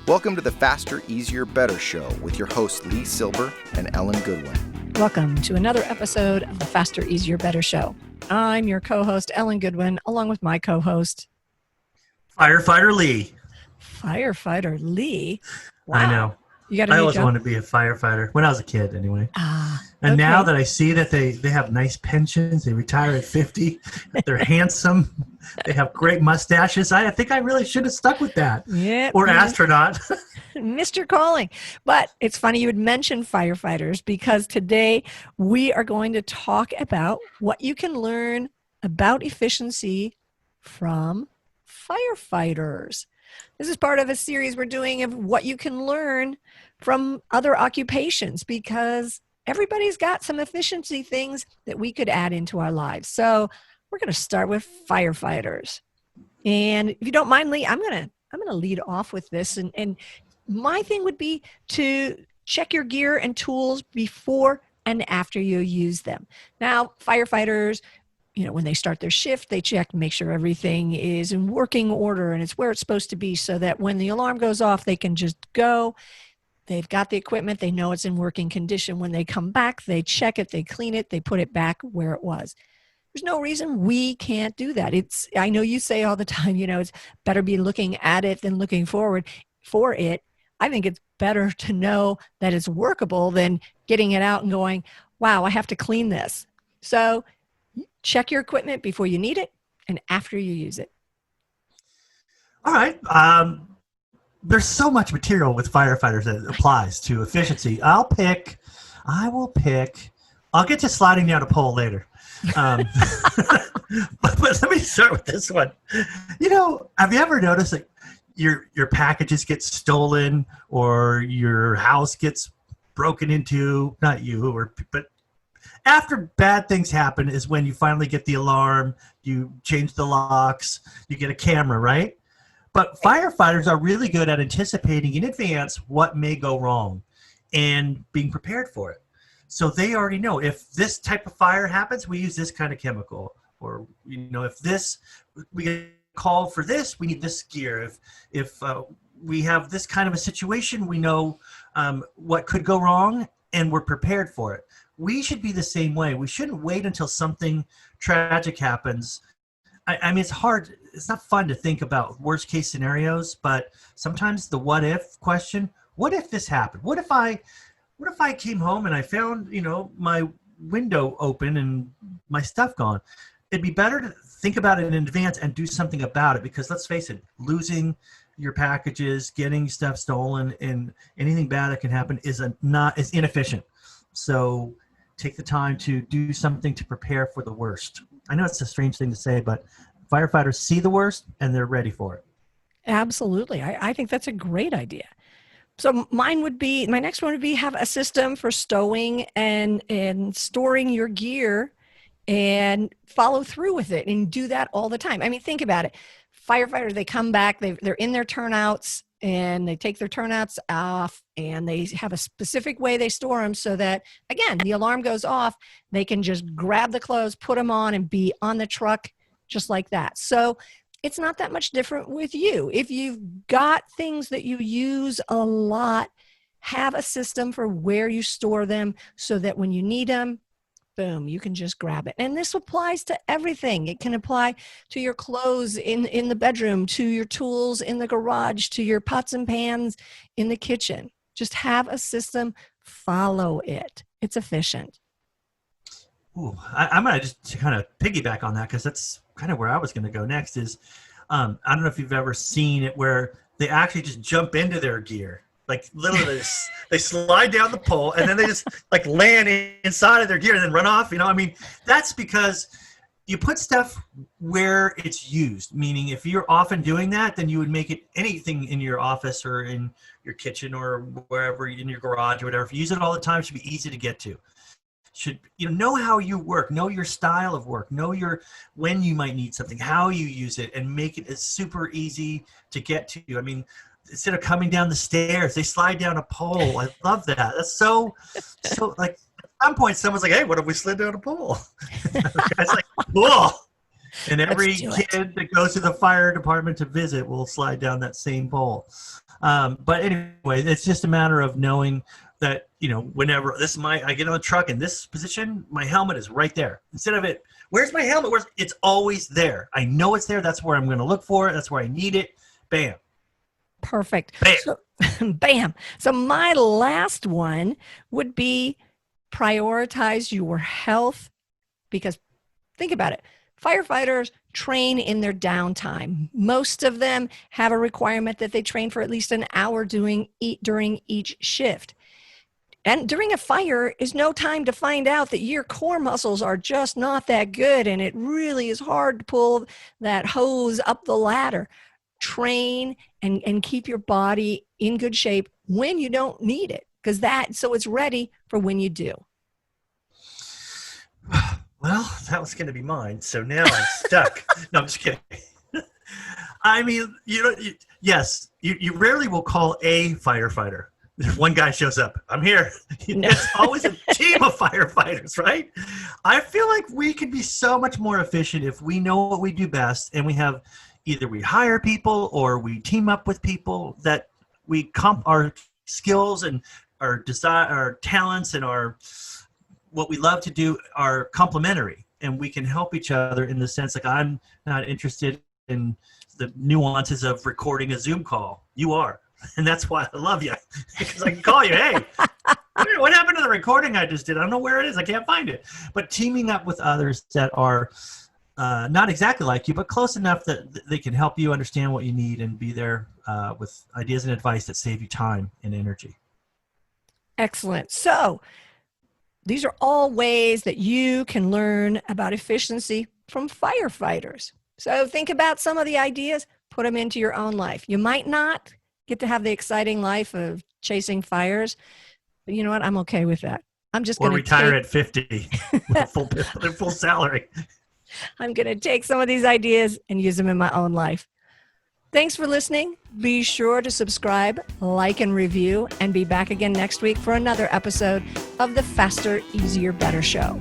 Welcome to the Faster, Easier, Better show with your hosts Lee Silber and Ellen Goodwin. Welcome to another episode of the Faster, Easier, Better show. I'm your co-host, Ellen Goodwin, along with my co-host, Firefighter Lee. Firefighter Lee? Wow. I know. You got a I new always job? wanted to be a firefighter when I was a kid anyway. And okay. now that I see that they have nice pensions, they retire at 50, they're handsome, they have great mustaches, I think I really should have stuck with that. Yeah, or astronaut. Mr. Calling. But it's funny you would mention firefighters because today we are going to talk about what you can learn about efficiency from firefighters. This is part of a series we're doing of what you can learn from other occupations because everybody's got some efficiency things that we could add into our lives. So we're going to start with firefighters. And if you don't mind, Lee, I'm going to lead off with this. And my thing would be to check your gear and tools before and after you use them. Now, firefighters, when they start their shift, they check, make sure everything is in working order and it's where it's supposed to be so that when the alarm goes off, they can just go. They've got the equipment. They know it's in working condition. When they come back, they check it, they clean it, they put it back where it was. There's no reason we can't do that. I know you say all the time, it's better be looking at it than looking forward for it. I think it's better to know that it's workable than getting it out and going, wow, I have to clean this. So check your equipment before you need it and after you use it. All right. There's so much material with firefighters that applies to efficiency. I'll get to sliding down a pole later. But let me start with this one. Have you ever noticed that your packages get stolen or your house gets broken into? Not you, but after bad things happen is when you finally get the alarm, you change the locks, you get a camera, right? But firefighters are really good at anticipating in advance what may go wrong and being prepared for it. So they already know if this type of fire happens, we use this kind of chemical. Or, if we get a call for this, we need this gear. If we have this kind of a situation, we know what could go wrong and we're prepared for it. We should be the same way. We shouldn't wait until something tragic happens. I mean, it's hard. It's not fun to think about worst case scenarios, but sometimes the what if question, what if this happened? What if I came home and I found, my window open and my stuff gone? It'd be better to think about it in advance and do something about it because let's face it, losing your packages, getting stuff stolen, and anything bad that can happen is inefficient. So take the time to do something to prepare for the worst. I know it's a strange thing to say, but firefighters see the worst and they're ready for it. Absolutely. I think that's a great idea. So my next one would be have a system for stowing and storing your gear and follow through with it and do that all the time. I mean, think about it. Firefighters, they come back, they're in their turnouts and they take their turnouts off and they have a specific way they store them so that, again, the alarm goes off, they can just grab the clothes, put them on and be on the truck just like that. So it's not that much different with you. If you've got things that you use a lot, have a system for where you store them so that when you need them, boom, you can just grab it. And this applies to everything. It can apply to your clothes in the bedroom, to your tools in the garage, to your pots and pans in the kitchen. Just have a system, follow it. It's efficient. Ooh, I'm going to just kind of piggyback on that because that's kind of where I was going to go next is, I don't know if you've ever seen it where they actually just jump into their gear. Like literally they slide down the pole and then they just like land inside of their gear and then run off. That's because you put stuff where it's used, meaning if you're often doing that, then you would make it anything in your office or in your kitchen or wherever in your garage or whatever. If you use it all the time, it should be easy to get to. Should know how you work, know your style of work, know when you might need something, how you use it, and make it as super easy to get to. Instead of coming down the stairs, they slide down a pole. I love that. That's so like at some point someone's like, hey, what if we slid down a pole? It's like, cool. And every Let's do it. kid that goes to the fire department to visit will slide down that same pole. But anyway, it's just a matter of knowing that, whenever I get on the truck in this position, my helmet is right there. Instead of it, where's my helmet? It's always there. I know it's there. That's where I'm going to look for it. That's where I need it. Bam. Perfect. Bam. So, bam. So my last one would be prioritize your health, because think about it. Firefighters train in their downtime. Most of them have a requirement that they train for at least an hour during each shift. And during a fire is no time to find out that your core muscles are just not that good, and it really is hard to pull that hose up the ladder. Train and keep your body in good shape when you don't need it, so it's ready for when you do. Well, that was going to be mine. So now I'm stuck. No, I'm just kidding. I mean, yes, you rarely will call a firefighter. One guy shows up. I'm here. No. It's always a team of firefighters, right? I feel like we could be so much more efficient if we know what we do best, and we hire people or we team up with people that we our skills and our desire, our talents, and what we love to do are complementary, and we can help each other in the sense, like, I'm not interested in the nuances of recording a Zoom call. You are. And that's why I love you, because I can call you, hey, what happened to the recording I just did? I don't know where it is. I can't find it. But teaming up with others that are not exactly like you, but close enough that they can help you understand what you need and be there with ideas and advice that save you time and energy. Excellent. So these are all ways that you can learn about efficiency from firefighters. So think about some of the ideas, put them into your own life. You might not get to have the exciting life of chasing fires, but you know what? I'm okay with that. I'm just going to retire at 50 with full salary. I'm going to take some of these ideas and use them in my own life. Thanks for listening. Be sure to subscribe, like, and review, and be back again next week for another episode of the Faster, Easier, Better Show.